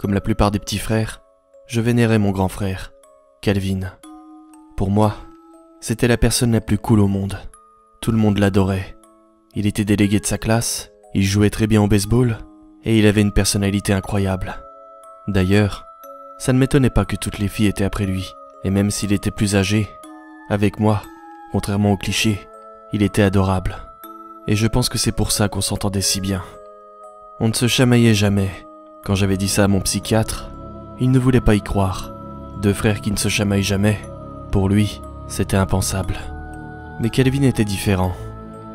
Comme la plupart des petits frères, je vénérais mon grand frère, Calvin. Pour moi, c'était la personne la plus cool au monde. Tout le monde l'adorait. Il était délégué de sa classe, il jouait très bien au baseball, et il avait une personnalité incroyable. D'ailleurs, ça ne m'étonnait pas que toutes les filles étaient après lui, et même s'il était plus âgé, avec moi, contrairement aux clichés, il était adorable. Et je pense que c'est pour ça qu'on s'entendait si bien. On ne se chamaillait jamais. Quand j'avais dit ça à mon psychiatre, il ne voulait pas y croire. Deux frères qui ne se chamaillent jamais, pour lui, c'était impensable. Mais Calvin était différent.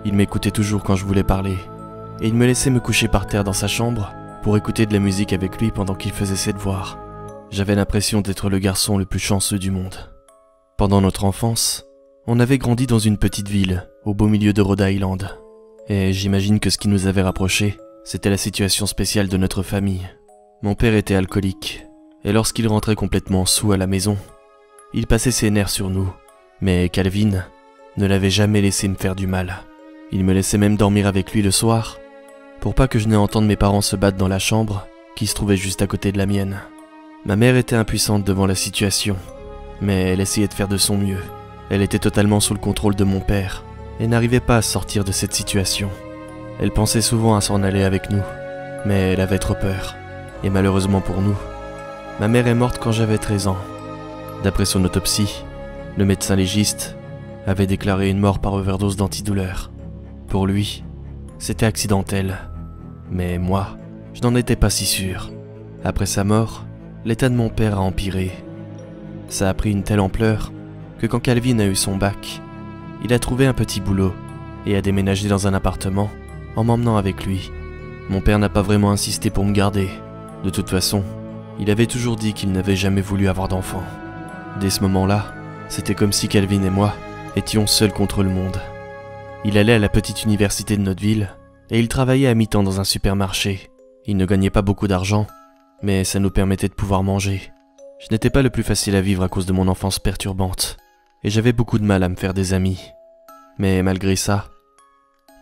Il m'écoutait toujours quand je voulais parler, et il me laissait me coucher par terre dans sa chambre pour écouter de la musique avec lui pendant qu'il faisait ses devoirs. J'avais l'impression d'être le garçon le plus chanceux du monde. Pendant notre enfance, on avait grandi dans une petite ville, au beau milieu de Rhode Island. Et j'imagine que ce qui nous avait rapprochés, c'était la situation spéciale de notre famille. Mon père était alcoolique, et lorsqu'il rentrait complètement saoul à la maison, il passait ses nerfs sur nous. Mais Calvin ne l'avait jamais laissé me faire du mal. Il me laissait même dormir avec lui le soir, pour pas que je n'aie à entendre mes parents se battre dans la chambre, qui se trouvait juste à côté de la mienne. Ma mère était impuissante devant la situation, mais elle essayait de faire de son mieux. Elle était totalement sous le contrôle de mon père, et n'arrivait pas à sortir de cette situation. Elle pensait souvent à s'en aller avec nous, mais elle avait trop peur. Et malheureusement pour nous, ma mère est morte quand j'avais 13 ans. D'après son autopsie, le médecin légiste avait déclaré une mort par overdose d'antidouleur. Pour lui, c'était accidentel. Mais moi, je n'en étais pas si sûr. Après sa mort, l'état de mon père a empiré. Ça a pris une telle ampleur que quand Calvin a eu son bac, il a trouvé un petit boulot et a déménagé dans un appartement en m'emmenant avec lui. Mon père n'a pas vraiment insisté pour me garder. De toute façon, il avait toujours dit qu'il n'avait jamais voulu avoir d'enfant. Dès ce moment-là, c'était comme si Calvin et moi étions seuls contre le monde. Il allait à la petite université de notre ville et il travaillait à mi-temps dans un supermarché. Il ne gagnait pas beaucoup d'argent, mais ça nous permettait de pouvoir manger. Je n'étais pas le plus facile à vivre à cause de mon enfance perturbante, et j'avais beaucoup de mal à me faire des amis. Mais malgré ça,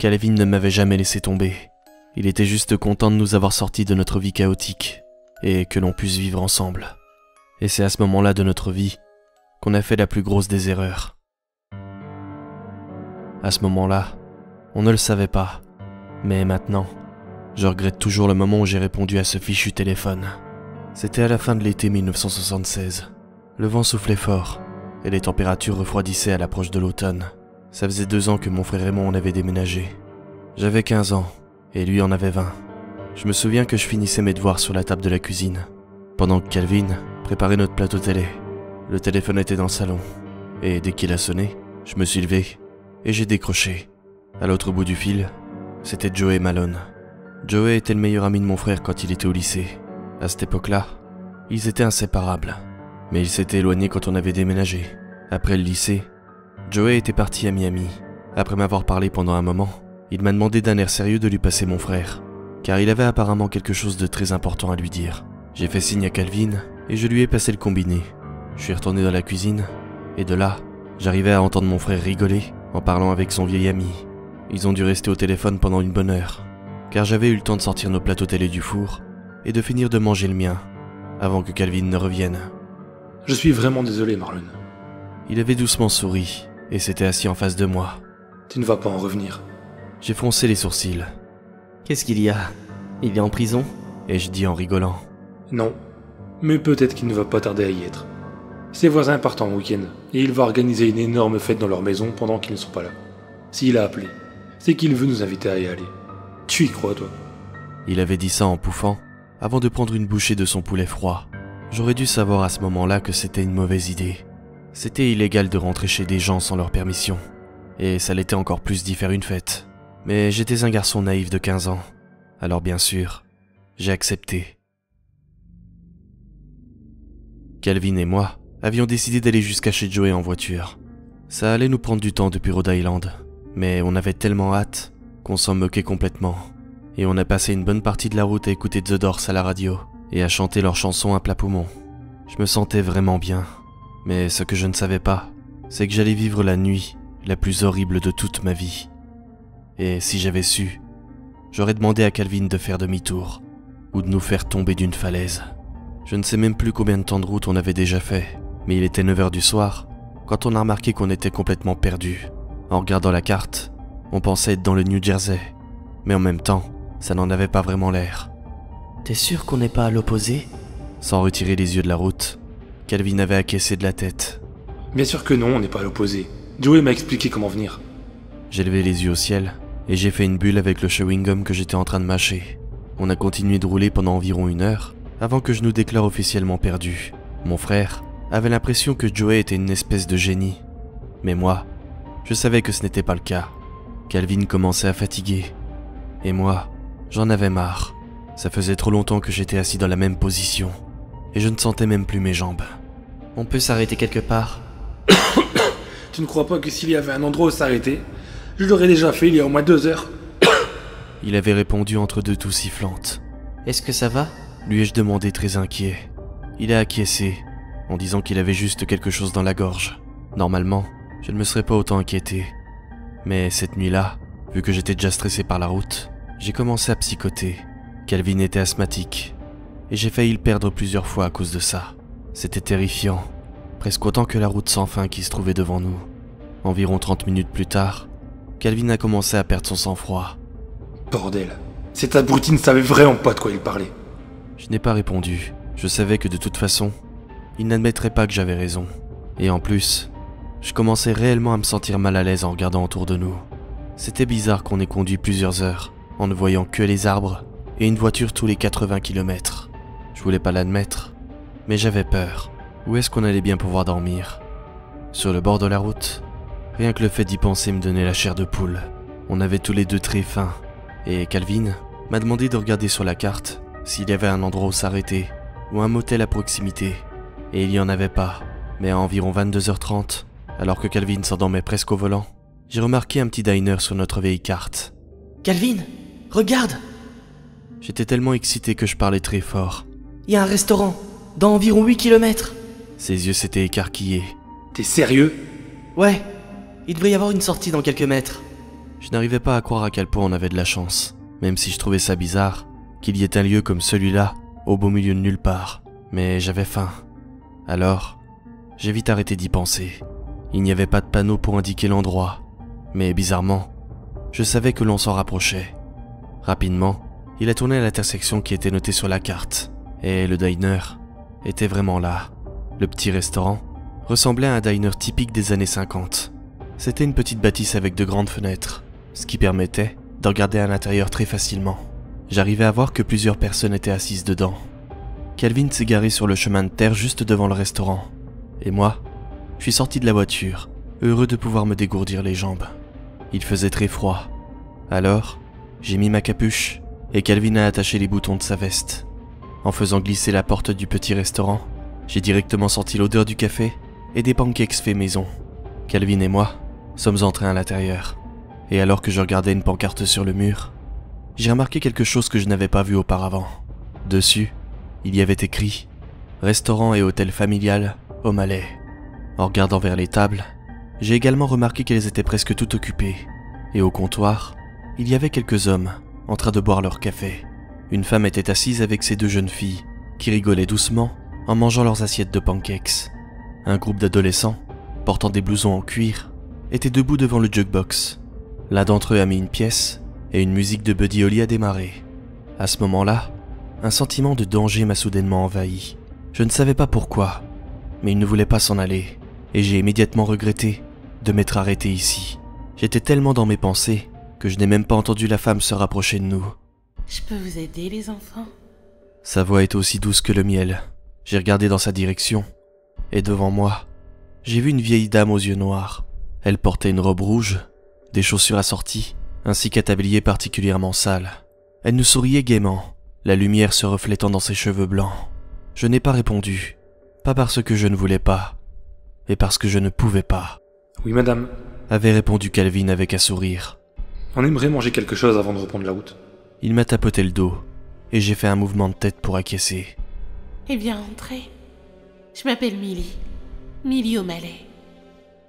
Calvin ne m'avait jamais laissé tomber. Il était juste content de nous avoir sortis de notre vie chaotique, et que l'on puisse vivre ensemble. Et c'est à ce moment-là de notre vie qu'on a fait la plus grosse des erreurs. À ce moment-là, on ne le savait pas, mais maintenant, je regrette toujours le moment où j'ai répondu à ce fichu téléphone. C'était à la fin de l'été 1976. Le vent soufflait fort, et les températures refroidissaient à l'approche de l'automne. Ça faisait 2 ans que mon frère et moi on avait déménagé. J'avais 15 ans, et lui en avait 20. Je me souviens que je finissais mes devoirs sur la table de la cuisine, pendant que Calvin préparait notre plateau télé. Le téléphone était dans le salon, et dès qu'il a sonné, je me suis levé, et j'ai décroché. À l'autre bout du fil, c'était Joey Malone. Joey était le meilleur ami de mon frère quand il était au lycée. À cette époque-là, ils étaient inséparables, mais ils s'étaient éloignés quand on avait déménagé. Après le lycée, Joey était parti à Miami. Après m'avoir parlé pendant un moment, il m'a demandé d'un air sérieux de lui passer mon frère, car il avait apparemment quelque chose de très important à lui dire. J'ai fait signe à Calvin et je lui ai passé le combiné. Je suis retourné dans la cuisine, et de là, j'arrivais à entendre mon frère rigoler en parlant avec son vieil ami. Ils ont dû rester au téléphone pendant une bonne heure, car j'avais eu le temps de sortir nos plateaux télé du four et de finir de manger le mien, avant que Calvin ne revienne. Je suis vraiment désolé, Marlon. Il avait doucement souri, et s'était assis en face de moi. Tu ne vas pas en revenir. J'ai froncé les sourcils. Qu'est-ce qu'il y a? Il est en prison? Et je dis en rigolant. Non, mais peut-être qu'il ne va pas tarder à y être. Ses voisins partent en week-end, et il va organiser une énorme fête dans leur maison pendant qu'ils ne sont pas là. S'il a appelé, c'est qu'il veut nous inviter à y aller. Tu y crois, toi? Il avait dit ça en pouffant, avant de prendre une bouchée de son poulet froid. J'aurais dû savoir à ce moment-là que c'était une mauvaise idée. C'était illégal de rentrer chez des gens sans leur permission, et ça l'était encore plus d'y faire une fête. Mais j'étais un garçon naïf de 15 ans, alors bien sûr, j'ai accepté. Calvin et moi avions décidé d'aller jusqu'à chez Joey en voiture. Ça allait nous prendre du temps depuis Rhode Island, mais on avait tellement hâte qu'on s'en moquait complètement. Et on a passé une bonne partie de la route à écouter The Doors à la radio et à chanter leurs chansons à plat poumon. Je me sentais vraiment bien, mais ce que je ne savais pas, c'est que j'allais vivre la nuit la plus horrible de toute ma vie. Et si j'avais su, j'aurais demandé à Calvin de faire demi-tour ou de nous faire tomber d'une falaise. Je ne sais même plus combien de temps de route on avait déjà fait, mais il était 9 h du soir quand on a remarqué qu'on était complètement perdu. En regardant la carte, on pensait être dans le New Jersey, mais en même temps, ça n'en avait pas vraiment l'air. T'es sûr qu'on n'est pas à l'opposé? Sans retirer les yeux de la route, Calvin avait acquiescé de la tête. Bien sûr que non, on n'est pas à l'opposé. Joey m'a expliqué comment venir. J'ai levé les yeux au ciel et j'ai fait une bulle avec le chewing-gum que j'étais en train de mâcher. On a continué de rouler pendant environ 1 heure avant que je nous déclare officiellement perdus. Mon frère avait l'impression que Joey était une espèce de génie. Mais moi, je savais que ce n'était pas le cas. Calvin commençait à fatiguer. Et moi, j'en avais marre. Ça faisait trop longtemps que j'étais assis dans la même position. Et je ne sentais même plus mes jambes. On peut s'arrêter quelque part. Tu ne crois pas que s'il y avait un endroit où s'arrêter, je l'aurais déjà fait il y a au moins 2 heures? Il avait répondu entre 2 toux sifflantes. Est-ce que ça va? Lui ai-je demandé très inquiet. Il a acquiescé, en disant qu'il avait juste quelque chose dans la gorge. Normalement, je ne me serais pas autant inquiété. Mais cette nuit-là, vu que j'étais déjà stressé par la route, j'ai commencé à psychoter. Calvin était asthmatique, et j'ai failli le perdre plusieurs fois à cause de ça. C'était terrifiant, presque autant que la route sans fin qui se trouvait devant nous. Environ 30 minutes plus tard, Calvin a commencé à perdre son sang-froid. Bordel, cet abruti ne savait vraiment pas de quoi il parlait. Je n'ai pas répondu. Je savais que de toute façon, il n'admettrait pas que j'avais raison. Et en plus, je commençais réellement à me sentir mal à l'aise en regardant autour de nous. C'était bizarre qu'on ait conduit plusieurs heures en ne voyant que les arbres et une voiture tous les 80 km. Je voulais pas l'admettre, mais j'avais peur. Où est-ce qu'on allait bien pouvoir dormir? Sur le bord de la route? Rien que le fait d'y penser me donnait la chair de poule. On avait tous les deux très faim, et Calvin m'a demandé de regarder sur la carte s'il y avait un endroit où s'arrêter, ou un motel à proximité. Et il n'y en avait pas, mais à environ 22h30, alors que Calvin s'endormait presque au volant, j'ai remarqué un petit diner sur notre vieille carte. Calvin, regarde! J'étais tellement excité que je parlais très fort. Il y a un restaurant, dans environ 8 km. Ses yeux s'étaient écarquillés. T'es sérieux? Ouais, il devrait y avoir une sortie dans quelques mètres. Je n'arrivais pas à croire à quel point on avait de la chance, même si je trouvais ça bizarre qu'il y ait un lieu comme celui-là, au beau milieu de nulle part. Mais j'avais faim. Alors, j'ai vite arrêté d'y penser. Il n'y avait pas de panneau pour indiquer l'endroit, mais bizarrement, je savais que l'on s'en rapprochait. Rapidement, il a tourné à l'intersection qui était notée sur la carte, et le diner était vraiment là. Le petit restaurant ressemblait à un diner typique des années 50. C'était une petite bâtisse avec de grandes fenêtres, ce qui permettait de regarder à l'intérieur très facilement. J'arrivais à voir que plusieurs personnes étaient assises dedans. Calvin s'est garé sur le chemin de terre juste devant le restaurant. Et moi, je suis sorti de la voiture, heureux de pouvoir me dégourdir les jambes. Il faisait très froid. Alors, j'ai mis ma capuche et Calvin a attaché les boutons de sa veste. En faisant glisser la porte du petit restaurant, j'ai directement senti l'odeur du café et des pancakes faits maison. Calvin et moi sommes entrés à l'intérieur. Et alors que je regardais une pancarte sur le mur, j'ai remarqué quelque chose que je n'avais pas vu auparavant. Dessus, il y avait écrit « Restaurant et hôtel familial, O'Malley ». En regardant vers les tables, j'ai également remarqué qu'elles étaient presque toutes occupées. Et au comptoir, il y avait quelques hommes en train de boire leur café. Une femme était assise avec ses 2 jeunes filles, qui rigolaient doucement en mangeant leurs assiettes de pancakes. Un groupe d'adolescents, portant des blousons en cuir, était debout devant le jukebox. L'un d'entre eux a mis une pièce, et une musique de Buddy Holly a démarré. À ce moment-là, un sentiment de danger m'a soudainement envahi. Je ne savais pas pourquoi, mais il ne voulait pas s'en aller, et j'ai immédiatement regretté de m'être arrêté ici. J'étais tellement dans mes pensées que je n'ai même pas entendu la femme se rapprocher de nous. Je peux vous aider, les enfants? Sa voix était aussi douce que le miel. J'ai regardé dans sa direction, et devant moi, j'ai vu une vieille dame aux yeux noirs. Elle portait une robe rouge, des chaussures assorties, ainsi qu'un tablier particulièrement sale. Elle nous souriait gaiement, la lumière se reflétant dans ses cheveux blancs. Je n'ai pas répondu, pas parce que je ne voulais pas, mais parce que je ne pouvais pas. Oui, madame. Avait répondu Calvin avec un sourire. On aimerait manger quelque chose avant de reprendre la route. Il m'a tapoté le dos, et j'ai fait un mouvement de tête pour acquiescer. Eh bien, entrez. Je m'appelle Millie. Millie O'Malley.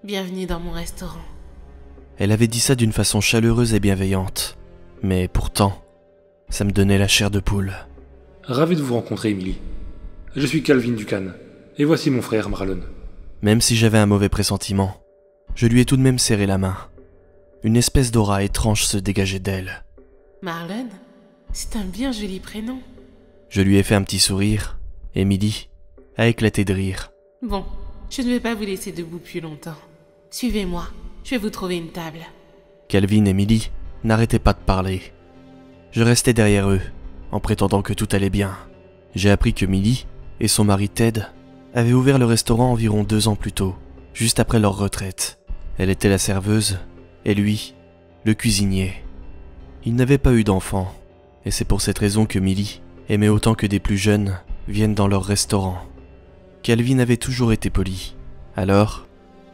Bienvenue dans mon restaurant. Elle avait dit ça d'une façon chaleureuse et bienveillante, mais pourtant, ça me donnait la chair de poule. Ravi de vous rencontrer, Emily. Je suis Calvin Ducan, et voici mon frère Marlon. Même si j'avais un mauvais pressentiment, je lui ai tout de même serré la main. Une espèce d'aura étrange se dégageait d'elle. Marlon, c'est un bien joli prénom. Je lui ai fait un petit sourire. Emily a éclaté de rire. Bon, je ne vais pas vous laisser debout plus longtemps. Suivez-moi, je vais vous trouver une table. Calvin et Millie n'arrêtaient pas de parler. Je restais derrière eux, en prétendant que tout allait bien. J'ai appris que Millie et son mari Ted avaient ouvert le restaurant environ 2 ans plus tôt, juste après leur retraite. Elle était la serveuse, et lui, le cuisinier. Ils n'avaient pas eu d'enfants, et c'est pour cette raison que Millie aimait autant que des plus jeunes viennent dans leur restaurant. Calvin avait toujours été poli, alors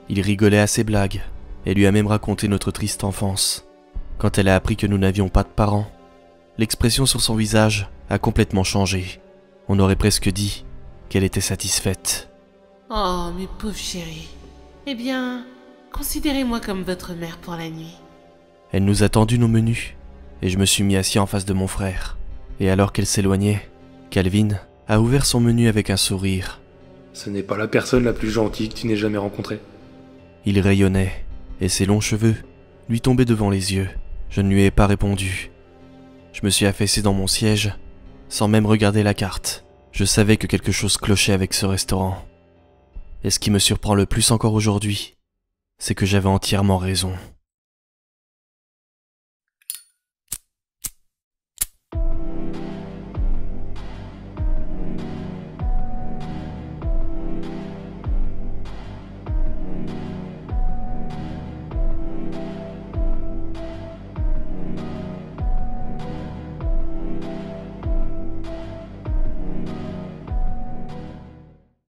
il rigolait à ses blagues, et lui a même raconté notre triste enfance. Quand elle a appris que nous n'avions pas de parents, l'expression sur son visage a complètement changé. On aurait presque dit qu'elle était satisfaite. Oh, mes pauvres chéris. Eh bien, considérez-moi comme votre mère pour la nuit. Elle nous a tendu nos menus, et je me suis mis assis en face de mon frère. Et alors qu'elle s'éloignait, Calvin a ouvert son menu avec un sourire. Ce n'est pas la personne la plus gentille que tu n'aies jamais rencontrée. Il rayonnait, et ses longs cheveux lui tombaient devant les yeux. Je ne lui ai pas répondu. Je me suis affaissé dans mon siège, sans même regarder la carte. Je savais que quelque chose clochait avec ce restaurant. Et ce qui me surprend le plus encore aujourd'hui, c'est que j'avais entièrement raison.